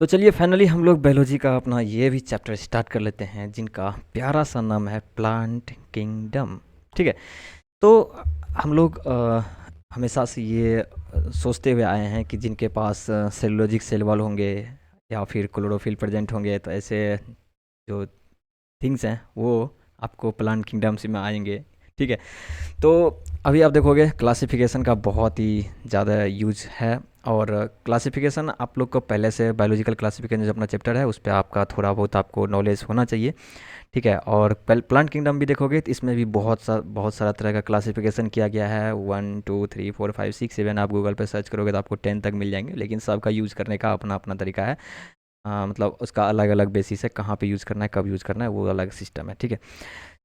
तो चलिए फाइनली हम लोग बायोलॉजी का अपना ये भी चैप्टर स्टार्ट कर लेते हैं जिनका प्यारा सा नाम है प्लांट किंगडम। ठीक है। तो हम लोग हमेशा से ये सोचते हुए आए हैं कि जिनके पास सेलुलोजिक सेल वॉल होंगे या फिर क्लोरोफिल प्रेजेंट होंगे तो ऐसे जो थिंग्स हैं वो आपको प्लांट किंगडम्स में आएंगे। ठीक है। तो अभी आप देखोगे क्लासिफिकेशन का बहुत ही ज़्यादा यूज है। और क्लासिफिकेशन आप लोग को पहले से बायोलॉजिकल क्लासिफिकेशन जो अपना चैप्टर है उस पर आपका थोड़ा बहुत आपको नॉलेज होना चाहिए। ठीक है। और प्लांट किंगडम भी देखोगे तो इसमें भी बहुत सारा तरह का क्लासिफिकेशन किया गया है। 1 2 3 4 5 6 7 आप गूगल पे सर्च करोगे तो आपको 10 तक मिल जाएंगे, लेकिन सबका यूज़ करने का अपना अपना तरीका है। मतलब उसका अलग अलग बेसिस है, कहाँ पे यूज़ करना है कब यूज़ करना है वो अलग सिस्टम है। ठीक है।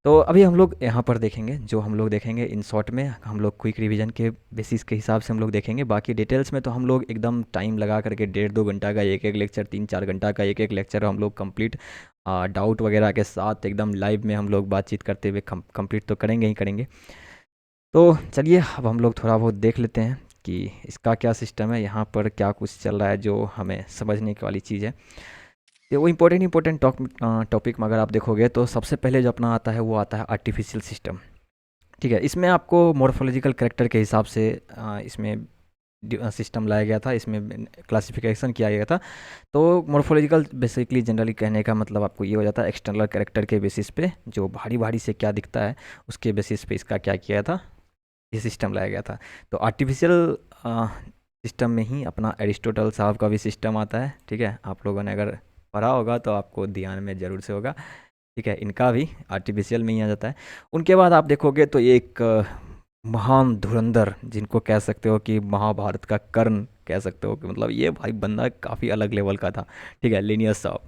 तो अभी हम लोग यहाँ पर देखेंगे, जो हम लोग देखेंगे इन शॉर्ट में हम लोग क्विक रिवीजन के बेसिस के हिसाब से हम लोग देखेंगे। बाकी डिटेल्स में तो हम लोग एकदम टाइम लगा करके 1.5 2 घंटा का एक एक लेक्चर, 3 4 घंटा का एक एक लेक्चर हम लोग कंप्लीट डाउट वगैरह के साथ एकदम लाइव में हम लोग बातचीत करते हुए कंप्लीट तो करेंगे ही करेंगे। तो चलिए अब हम लोग थोड़ा बहुत देख लेते हैं कि इसका क्या सिस्टम है, यहाँ पर क्या कुछ चल रहा है जो हमें समझने की वाली चीज़ है। ये वो इम्पोर्टेंट टॉपिक में अगर आप देखोगे तो सबसे पहले जो अपना आता है वो आता है आर्टिफिशियल सिस्टम। ठीक है। इसमें आपको मॉर्फोलॉजिकल कैरेक्टर के हिसाब से इसमें सिस्टम लाया गया था, इसमें क्लासिफिकेशन किया गया था। तो मॉर्फोलॉजिकल बेसिकली जनरली कहने का मतलब आपको ये हो जाता है एक्सटर्नल कैरेक्टर के बेसिस पे जो भारी भारी से क्या दिखता है उसके बेसिस पे इसका क्या किया था, ये सिस्टम लाया गया था। तो आर्टिफिशियल सिस्टम में ही अपना एरिस्टोटल साहब का भी सिस्टम आता है। ठीक है। आप लोगों ने अगर पढ़ा होगा तो आपको ध्यान में ज़रूर से होगा। ठीक है। इनका भी आर्टिफिशियल में ही आ जाता है। उनके बाद आप देखोगे तो ये एक महान धुरंधर जिनको कह सकते हो कि महाभारत का कर्ण कह सकते हो, कि मतलब ये भाई बंदा काफ़ी अलग लेवल का था। ठीक है। लिनियस साहब।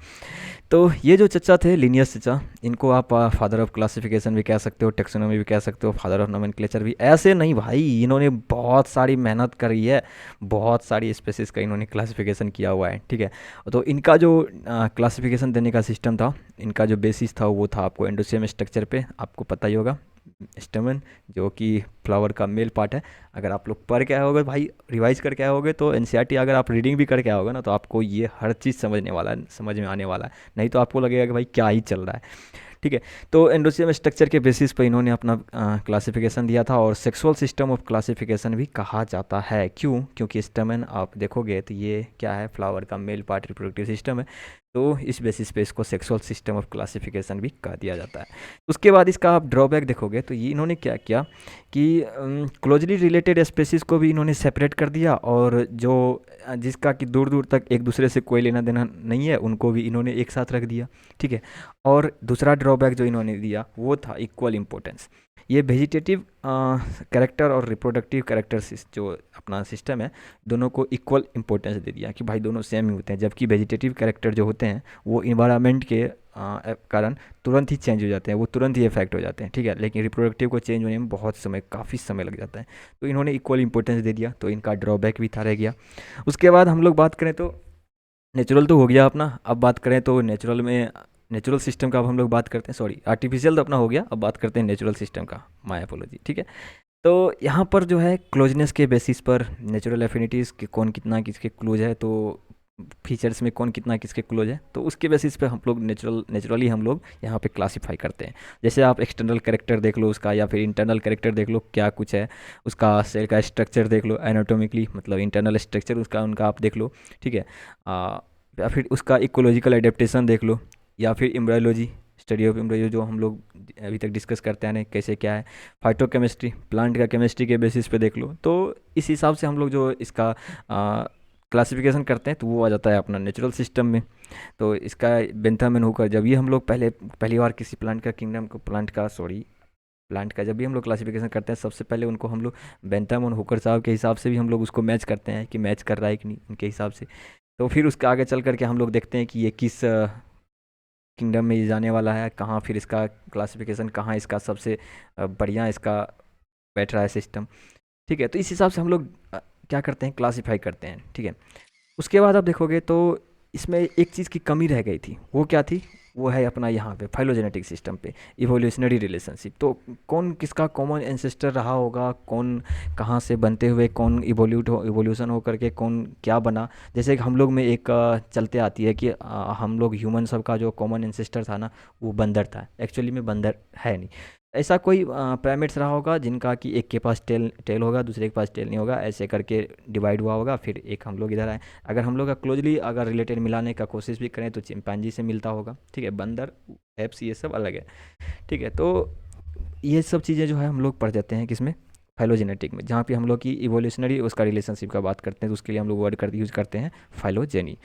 तो ये जो चचा थे लिनियस चचा, इनको आप फादर ऑफ क्लासिफिकेशन भी कह सकते हो, टेक्सोनॉमी भी कह सकते हो, फादर ऑफ नोमेनक्लेचर भी। ऐसे नहीं भाई, इन्होंने बहुत सारी मेहनत करी है, बहुत सारी स्पेसिस का इन्होंने क्लासिफिकेशन किया हुआ है। ठीक है। तो इनका जो क्लासिफिकेशन देने का सिस्टम था, इनका जो बेसिस था वो था आपको एंडोसियम स्ट्रक्चर पे, आपको पता ही होगा। स्टेमन जो कि फ्लावर का मेल पार्ट है। अगर आप लोग पढ़ के आए होगे भाई, रिवाइज करके आए होगे तो एनसीईआरटी अगर आप रीडिंग भी करके आए होगे ना तो आपको ये हर चीज़ समझने वाला है, समझ में आने वाला है। नहीं तो आपको लगेगा कि भाई क्या ही चल रहा है। ठीक है। तो एंडोसियम स्ट्रक्चर के बेसिस पर इन्होंने अपना क्लासिफिकेशन दिया था, और सेक्सुअल सिस्टम ऑफ क्लासिफिकेशन भी कहा जाता है। क्यों? क्योंकि स्टेमन आप देखोगे तो ये क्या है, फ्लावर का मेल पार्ट रिप्रोडक्टिव सिस्टम है। तो इस बेसिस पे इसको सेक्सुअल सिस्टम ऑफ क्लासिफिकेशन भी कह दिया जाता है। उसके बाद इसका आप ड्रॉबैक देखोगे तो ये इन्होंने क्या किया कि क्लोजली रिलेटेड स्पेसिस को भी इन्होंने सेपरेट कर दिया, और जो जिसका कि दूर दूर तक एक दूसरे से कोई लेना देना नहीं है उनको भी इन्होंने एक साथ रख दिया। ठीक है। और दूसरा ड्रॉबैक जो इन्होंने दिया वो था इक्वल इम्पोर्टेंस। ये वेजिटेटिव कैरेक्टर और रिप्रोडक्टिव कैरेक्टर जो अपना सिस्टम है, दोनों को इक्वल इम्पोर्टेंस दे दिया कि भाई दोनों सेम ही होते हैं। जबकि वेजिटेटिव कैरेक्टर जो होते हैं वो इन्वायरमेंट के कारण तुरंत ही चेंज हो जाते हैं, वो तुरंत ही इफेक्ट हो जाते हैं। ठीक है। लेकिन रिप्रोडक्टिव को चेंज होने में बहुत समय, काफ़ी समय लग जाता है। तो इन्होंने इक्वल इंपॉर्टेंस दे दिया, तो इनका ड्रॉबैक भी था रह गया। उसके बाद हम लोग बात करें तो नेचुरल तो हो गया अपना। अब बात करें तो नेचुरल में, नेचुरल सिस्टम का अब हम लोग बात करते हैं, सॉरी आर्टिफिशियल तो अपना हो गया, अब बात करते हैं नेचुरल सिस्टम का, मायापोलॉजी। ठीक है। तो यहाँ पर जो है क्लोजनेस के बेसिस पर नेचुरल एफिनिटीज़ कि कौन कितना किसके क्लोज है, तो फीचर्स में कौन कितना किसके क्लोज है, तो उसके बेसिस पे हम लोग नेचुरली हम लोग यहाँ पे क्लासीफाई करते हैं। जैसे आप एक्सटर्नल कैरेक्टर देख लो उसका, या फिर इंटरनल कैरेक्टर देख लो क्या कुछ है उसका, सेल का स्ट्रक्चर देख लो एनाटोमिकली, मतलब इंटरनल स्ट्रक्चर उसका उनका आप देख लो। ठीक है। या फिर उसका इकोलॉजिकल एडेप्टेशन देख लो, या फिर एम्ब्रायोलॉजी, स्टडी ऑफ एम्ब्रायो जो हम लोग अभी तक डिस्कस करते हैं कैसे क्या है, फाइटोकेमिस्ट्री, प्लांट का केमिस्ट्री के बेसिस पे देख लो। तो इस हिसाब से हम लोग जो इसका क्लासिफिकेशन करते हैं तो वो आ जाता है अपना नेचुरल सिस्टम में। तो इसका बेंथामेन हुकर, जब ये हम लोग पहली बार किसी प्लांट का किंगडम को, प्लांट का जब भी हम लोग क्लासिफिकेशन करते हैं सबसे पहले उनको हम लोग बेंथामेन हुकर साहब के हिसाब से भी हम लोग उसको मैच करते हैं कि मैच कर रहा है कि नहीं उनके हिसाब से। तो फिर उसके आगे चल करके हम लोग देखते हैं कि ये किस किंगडम में ये जाने वाला है, कहाँ फिर इसका क्लासिफिकेशन, कहाँ इसका सबसे बढ़िया इसका बैठ रहा है सिस्टम। ठीक है। तो इस हिसाब से हम लोग क्या करते हैं, क्लासीफाई करते हैं। ठीक है। उसके बाद आप देखोगे तो इसमें एक चीज़ की कमी रह गई थी, वो क्या थी? वो है अपना यहाँ पे फाइलोजेनेटिक सिस्टम पे इवोल्यूशनरी रिलेशनशिप। तो कौन किसका कॉमन एंसेस्टर रहा होगा, कौन कहाँ से बनते हुए कौन इवोल्यूशन हो करके कौन क्या बना। जैसे कि हम लोग में एक चलते आती है कि हम लोग ह्यूमन सब का जो कॉमन एंसेस्टर था ना, वो बंदर था। एक्चुअली में बंदर है नहीं। ऐसा कोई प्राइमेट्स रहा होगा जिनका कि एक के पास टेल टेल होगा, दूसरे के पास टेल नहीं होगा, ऐसे करके डिवाइड हुआ होगा, फिर एक हम लोग इधर आए। अगर हम लोग का क्लोजली अगर रिलेटेड मिलाने का कोशिश भी करें तो चिंपैंजी से मिलता होगा। ठीक है, बंदर, एप्स, ये सब अलग है। ठीक है, तो ये सब चीज़ें जो है हम लोग पढ़ जाते हैं किसमें, फाइलोजेनेटिक में, जहाँ पे हम लोग की इवोल्यूशनरी उसका रिलेशनशिप का बात करते हैं, तो उसके लिए हम लोग वर्ड यूज़ करते हैं फाइलोजेनी।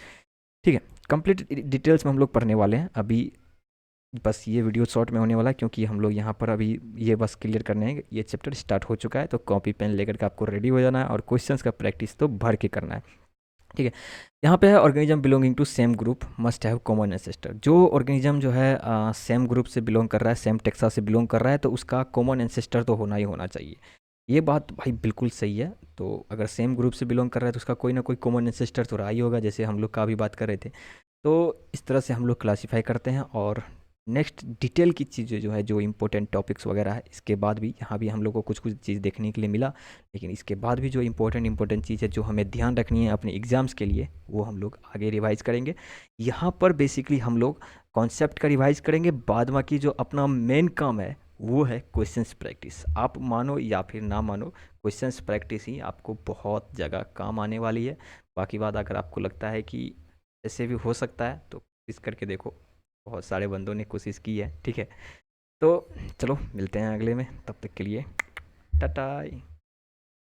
ठीक है, कंप्लीट डिटेल्स में हम लोग पढ़ने वाले हैं अभी। बस ये वीडियो शॉर्ट में होने वाला है क्योंकि हम लोग यहाँ पर अभी ये बस क्लियर करने हैं, ये चैप्टर स्टार्ट हो चुका है। तो कॉपी पेन लेकर के आपको रेडी हो जाना है और क्वेश्चंस का प्रैक्टिस तो भर के करना है। ठीक है, यहाँ पे है organism belonging to same group must have common ancestor. जो ऑर्गेनिज्म जो है सेम ग्रुप से बिलोंग कर रहा है, सेम टेक्सा से बिलोंग कर रहा है, तो उसका कॉमन एंसेस्टर तो होना ही होना चाहिए। ये बात भाई बिल्कुल सही है। तो अगर सेम ग्रुप से बिलोंग कर रहा है तो उसका कोई ना कोई कॉमन एंसेस्टर तो रहा ही होगा, जैसे हम लोग का अभी बात कर रहे थे। तो इस तरह से हम लोग क्लासीफाई करते हैं। और नेक्स्ट डिटेल की चीज़ें जो है, जो इंपॉर्टेंट टॉपिक्स वगैरह है, इसके बाद भी यहाँ भी हम लोग को कुछ कुछ चीज़ देखने के लिए मिला। लेकिन इसके बाद भी जो इंपॉर्टेंट चीज़ है जो हमें ध्यान रखनी है अपने एग्ज़ाम्स के लिए, वो हम लोग आगे रिवाइज़ करेंगे। यहाँ पर बेसिकली हम लोग कॉन्सेप्ट का रिवाइज़ करेंगे, बाद बाकी जो अपना मेन काम है वो है क्वेश्चंस प्रैक्टिस। आप मानो या फिर ना मानो, क्वेश्चंस प्रैक्टिस ही आपको बहुत जगह काम आने वाली है। बाकी बात अगर आपको लगता है कि ऐसे भी हो सकता है तो कोशिश करके देखो, बहुत सारे बंदों ने कोशिश की है। ठीक है, तो चलो मिलते हैं अगले में, तब तक के लिए टाटा।